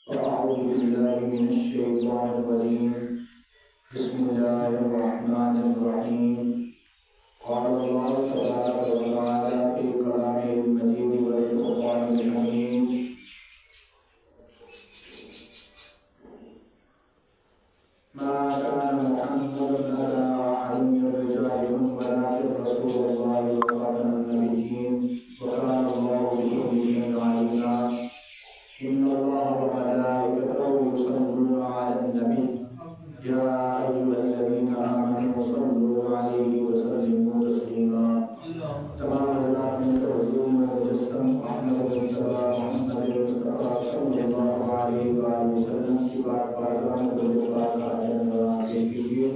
أعوذ بالله من الشيطان الرجيم بسم الله الرحمن الرحيم قال الله تبارك وتعالى في كلامه المجيد والفرقان الحميد ما كان محمد أبا أحد من رجالكم ولكن رسول الله وخاتم النبيين وكان الله بكل شيء عليما إن الله وملائكته يصلون على النبي يا أيها الذين آمنوا صلوا عليه وسلموا تسليما تمام حضرات میں توجہ مجسم احمد مصطفیٰ محمد مصطفیٰ صلی اللہ علیہ وآلہ وسلم کی بار بارگاہ میں درود پاک حاضر نظران پیش کیجیے.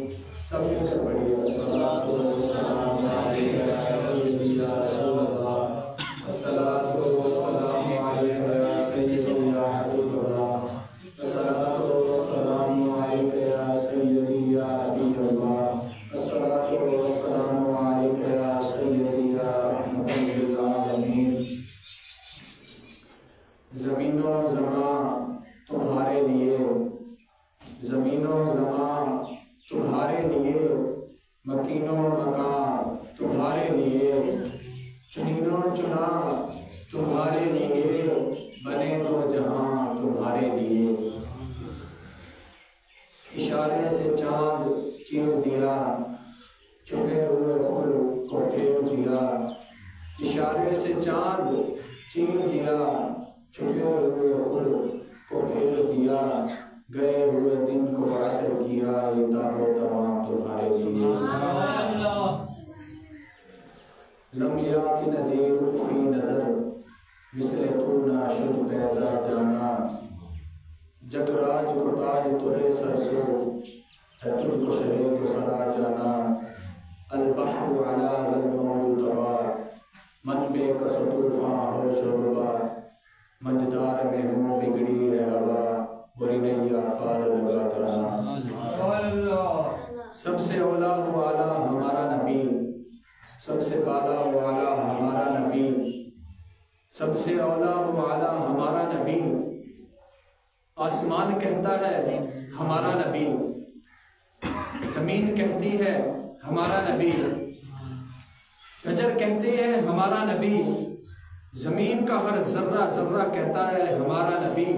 سب مل کر پڑھیے الصلاۃ والسلام علیک یا سیدی یا رسول اللہ الصلاۃ والسلام علیک یا سیدی یا حبیب اللہ الصلاۃ والسلام علیک یا سیدی یا حبیب اللہ الصلاۃ والسلام علیک یا سیدی یا رحمت للعالمین. زمین و زمان تمہارے لیے، زمین و زمان تمہارے لیے، مکین و مکان تمہارے لیے، چنین و چنا تمہارے لیے، بنے دو جہاں تمہارے لیے. اشارے سے چاند چیر دیا، چھپے ہوئے پھول کو پھیر دیا. اشارے سے چاند چیر دیا، چھپے ہوئے پھول کو پھیر دیا. گئے ہوئے دن کو عصر کیا، یہ دار و تمام تمہارے لیے. لم یات نظیر فی نظر مثل تو ناشد پیدا جانا. جگ راج کو تاج ترے سرسو ہے تجھ کو شہر کو سرا جانا. البحر علی الموج تبا من بے کس طوفاں ہو شوربا. مجدار میں ہوں بگڑی ہے ہوا بری نیا پار لگا جانا. سب سے اولا و اعلیٰ ہمارا نبی، سب سے بالا و اعلیٰ ہمارا نبی، سب سے اولا و اعلیٰ ہمارا نبی. آسمان کہتا ہے ہمارا نبی، زمین کہتی ہے ہمارا نبی، شجر کہتے ہیں ہمارا نبی، زمین کا ہر ذرہ ذرہ کہتا ہے ہمارا نبی.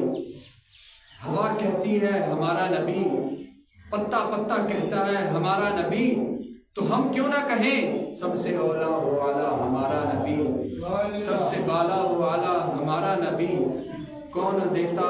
ہوا کہتی ہے ہمارا نبی، پتا پتا کہتا ہے ہمارا نبی. تو ہم کیوں نہ کہیں سب سے اولا و اعلیٰ ہمارا نبی، سب سے بالا و اعلیٰ ہمارا نبی. کون دیتا